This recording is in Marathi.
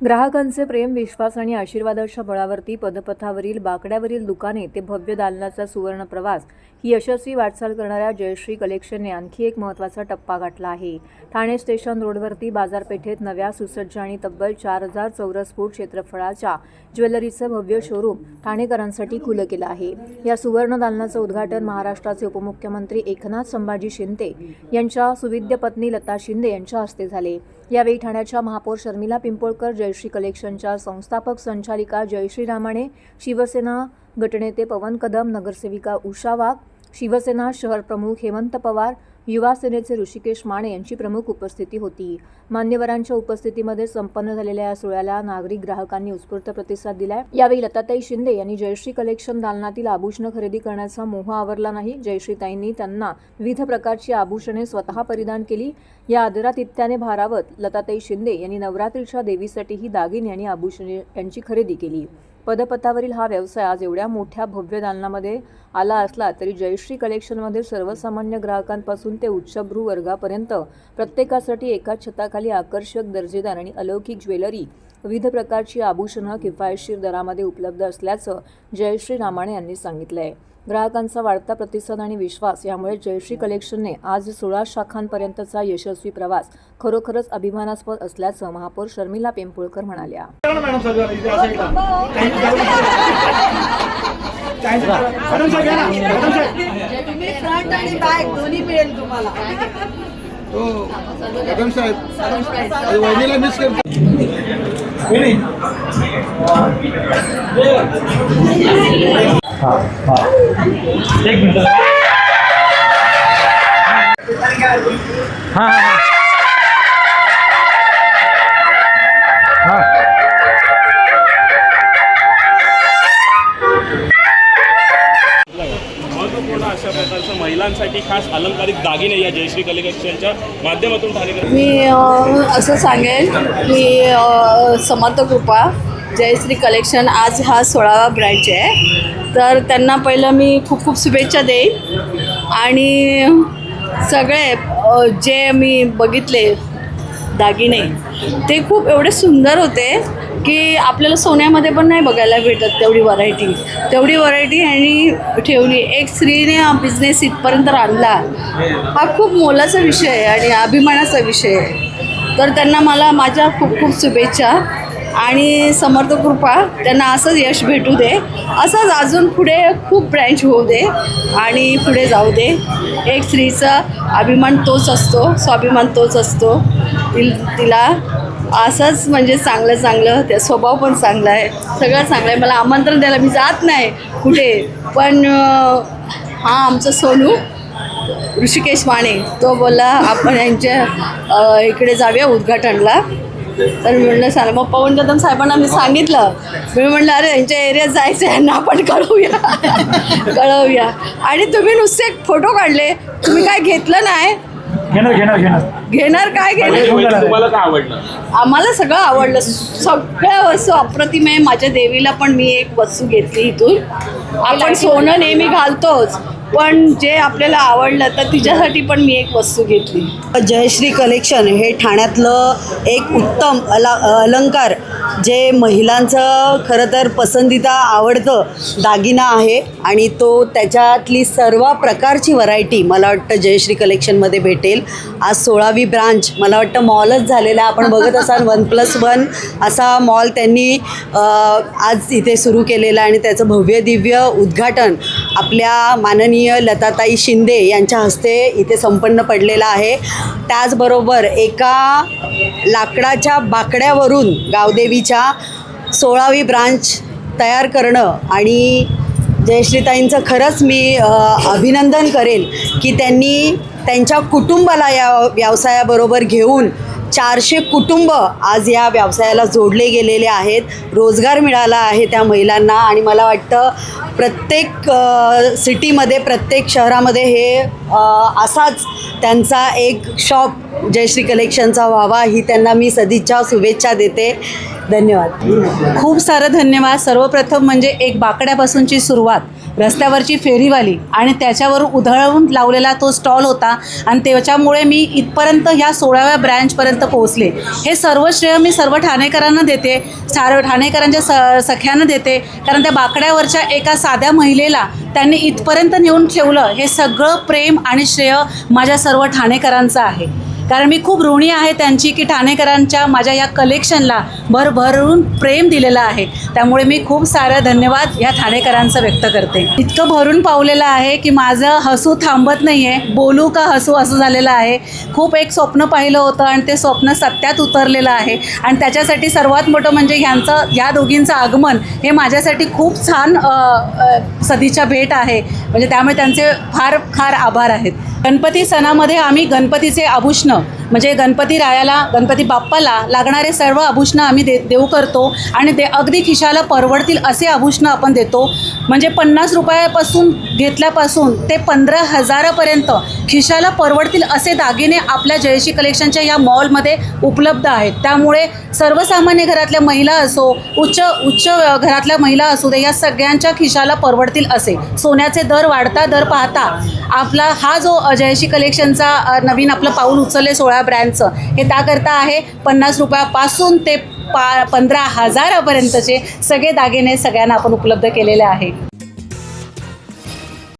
ग्राहकांचे प्रेम, विश्वास आणि आशीर्वादाच्या बळावरती पदपथावरील बाकड्यावरील दुकाने ते भव्य दालनाचा सुवर्ण प्रवास ही यशस्वी वाटचाल करणाऱ्या जयश्री कलेक्शनने आणखी एक महत्त्वाचा टप्पा गाठला आहे. ठाणे स्टेशन रोडवरती बाजारपेठेत नव्या सुसज्ज आणि तब्बल 4000 चौरस फूट क्षेत्रफळाच्या ज्वेलरीचं भव्य शोरूम ठाणेकरांसाठी खुलं केलं आहे. या सुवर्ण दालनाचं उद्घाटन महाराष्ट्राचे उपमुख्यमंत्री एकनाथ संभाजी शिंदे यांच्या सुविद्य पत्नी लता शिंदे यांच्या हस्ते झाले. यावेळी ठाण्याच्या महापौर शर्मिला पिंपोळकर, जयश्री कलेक्शनच्या संस्थापक संचालिका जयश्री रामाणे, शिवसेना गटनेते पवन कदम, नगरसेविका उषा वाघ, शिवसेना शहर प्रमुख हेमंत पवार, युवा सेनेचे ऋषिकेश माने यांची प्रमुख उपस्थिती होती. मान्यवरांच्या उपस्थितीमध्ये संपन्न झालेल्या या सोहळ्याला नागरिक ग्राहकांनी उत्स्फूर्त प्रतिसाद दिलाय. यावेळी लताताई शिंदे यांनी जयश्री कलेक्शन दालनातील आभूषणं खरेदी करण्याचा मोह आवरला नाही. जयश्रीताईंनी त्यांना विविध प्रकारची आभूषणे स्वतः परिधान केली. या आदरातिथ्याने भारावत लताताई शिंदे यांनी नवरात्रीच्या देवीसाठीही दागिने आणि आभूषणे यांची खरेदी केली. पदपथावरील हा व्यवसाय आज एवढ्या मोठ्या भव्य दालनामध्ये आला असला तरी जयश्री कलेक्शनमध्ये सर्वसामान्य ग्राहकांपासून ते उच्चभ्रू वर्गापर्यंत प्रत्येकासाठी एकाच छताखाली आकर्षक, दर्जेदार आणि अलौकिक ज्वेलरी, विविध प्रकारची आभूषणं किफायतशीर दरामध्ये उपलब्ध असल्याचं जयश्री रामाणे यांनी सांगितलंय. ग्राहकांचा वाढता प्रतिसाद आणि विश्वास यामुळे जयश्री कलेक्शनने आज 16 शाखांपर्यंतचा यशस्वी प्रवास खरोखरच अभिमानास्पद असल्याचं महापौर शर्मिला पिंपोळकर म्हणाल्या. फ्रंट आणि बॅक दोन्ही मिळेल तुम्हाला. मॅडम साहेब वहिनीला मिस करतो. एक मिनिट. हां हां हां महत्त्वपूर्ण अशा प्रकारचं महिलांसाठी खास अलंकारिक दागिने या जयश्री कलेक्शनच्या माध्यमातून ठाणेकर. मी असं सांगेन की समर्थ कृपा जयश्री कलेक्शन आज हा 16वा ब्रँच आहे. तर त्यांना पहिलं मी खूप खूप शुभेच्छा देईन. आणि सगळे जे मी बघितले दागिने ते खूप एवढे सुंदर होते की आपल्याला सोन्यामध्ये पण नाही बघायला भेटत तेवढी व्हरायटी ह्यांनी ठेवली. एक स्त्रीने हा बिझनेस इथपर्यंत आणला हा खूप मोलाचा विषय आहे आणि अभिमानाचा विषय आहे. तर त्यांना मला माझ्या खूप खूप शुभेच्छा. आणि समर्थ कृपा त्यांना असंच यश भेटू दे, असंच अजून पुढे खूप ब्रँच होऊ दे आणि पुढे जाऊ दे. एक स्त्रीचा अभिमान तोच असतो, स्वाभिमान तोच असतो. तिला असंच म्हणजे चांगलं त्या स्वभाव पण चांगला आहे, सगळं चांगलं आहे. मला आमंत्रण द्यायला मी जात नाही कुठे, पण हा आमचा सोनू ऋषिकेश माने तो बोलला आपण यांच्या इकडे जाऊया उद्घाटनला. तर मी म्हणलं सांग. मग पवन कदम साहेबांना मी सांगितलं. मी म्हणलं अरे यांच्या एरियात जायचं आहे यांना आपण कळवूया. आणि तुम्ही नुसते फोटो काढले, तुम्ही काय घेतलं नाही. घेणार काय तुम्हाला काय आवडलं? आम्हाला सगळं आवडलं, सगळ्या वस्तू अप्रतिम आहे. माझ्या देवीला पण मी एक वस्तू घेतली इथून. आपण सोनं नेहमी घालतोच, पण जे आपल्याला आवडलं तर तिच्यासाठी पण मी एक वस्तू घेतली. जयश्री कलेक्शन हे ठाण्यातलं एक उत्तम अलंकार जे महिलांचं खरं तर पसंतीदा आवडतं दागिना आहे. आणि तो त्याच्यातली सर्व प्रकारची व्हरायटी मला वाटतं जयश्री कलेक्शनमध्ये भेटेल. आज 16वी ब्रांच मला वाटतं मॉलच झालेला. आपण बघत असाल 1+1 असा मॉल त्यांनी आज इथे सुरू केलेला आणि त्याचं भव्य दिव्य उद्घाटन आपल्या माननीय लताताई शिंदे यांच्या हस्ते इथे संपन्न पडलेलं आहे. त्याचबरोबर एका लाकडाच्या बाकड्यावरून गावदेवीच्या 16वी ब्रांच तयार करणं आणि जयश्रीताईंचं खरंच मी अभिनंदन करेन की त्यांनी त्यांच्या कुटुंबाला या व्यवसायाबरोबर घेऊन 400 कुटुंब आज या व्यवसायाला जोडले गेलेले आहेत. रोजगार मिळाला आहे त्या महिलांना. आणि मला वाटतं प्रत्येक सिटीमध्ये, प्रत्येक शहरामध्ये हे असाच त्यांचा एक शॉप जयश्री कलेक्शनचा व्हावा ही त्यांना मी सदिच्छा शुभेच्छा देते. धन्यवाद. खूप सारं धन्यवाद. सर्वप्रथम म्हणजे एक बाकड्यापासूनची सुरुवात, रस्त्यावरची फेरीवाली आणि त्याच्यावर उधळून लावलेला तो स्टॉल होता आणि त्याच्यामुळे मी इथपर्यंत ह्या 16व्या ब्रँचपर्यंत पोहोचले. हे सर्व श्रेय मी सर्व ठाणेकरांना देते, ठाणेकरांच्या सख्यांना देते, कारण त्या बाकड्यावरच्या एका साध्या महिलेला त्यांनी इथपर्यंत नेऊन ठेवलं. हे सगळं प्रेम आणि श्रेय माझ्या सर्व ठाणेकरांचं आहे, कारण मी खूप ऋणी आहे त्यांची की ठाणेकरांच्या माझ्या या कलेक्शनला भरभरून प्रेम दिलेलं आहे. त्यामुळे मी खूप सारं धन्यवाद या ठाणेकरांचं व्यक्त करते. इतकं भरून पावलेलं आहे की माझं हसू थांबत नाही आहे, बोलू का हसू असं झालेलं आहे. खूप एक स्वप्न पाहिलं होतं आणि ते स्वप्न सत्यात उतरलेलं आहे आणि त्याच्यासाठी सर्वात मोठं म्हणजे या दोघींचं आगमन हे माझ्यासाठी खूप छान सदिच्छा भेट आहे. म्हणजे त्यामुळे त्यांचे फार फार आभार आहेत. गणपती सणामध्ये आम्ही गणपतीचे आभूषणं म्हणजे गणपती रायाला, गणपती बाप्पाला लागणारे सर्व आभूषणं आम्ही देऊ करतो आणि अगदी खिशाला परवडतील असे आभूषणं आपण देतो. म्हणजे 50 रुपयापासून घेतल्यापासून ते 15,000पर्यंत खिशाला परवडतील असे दागिने आपल्या जयश्री कलेक्शनच्या या मॉलमध्ये उपलब्ध आहेत. त्यामुळे सर्वसामान्य घरातल्या महिला असो, उच्च घरातल्या महिला असू दे, या सगळ्यांच्या खिशाला परवडतील असे. सोन्याचे दर दर पाहता आपला हा जो जयश्री कलेक्शनचा नवीन आपलं पाऊल उचलले 16 ब्रँडचं, हे त्याकरता आहे 50 रुपयापासून ते 15,000पर्यंतचे सगळे दागिने सगळ्यांना आपण उपलब्ध केलेले आहे.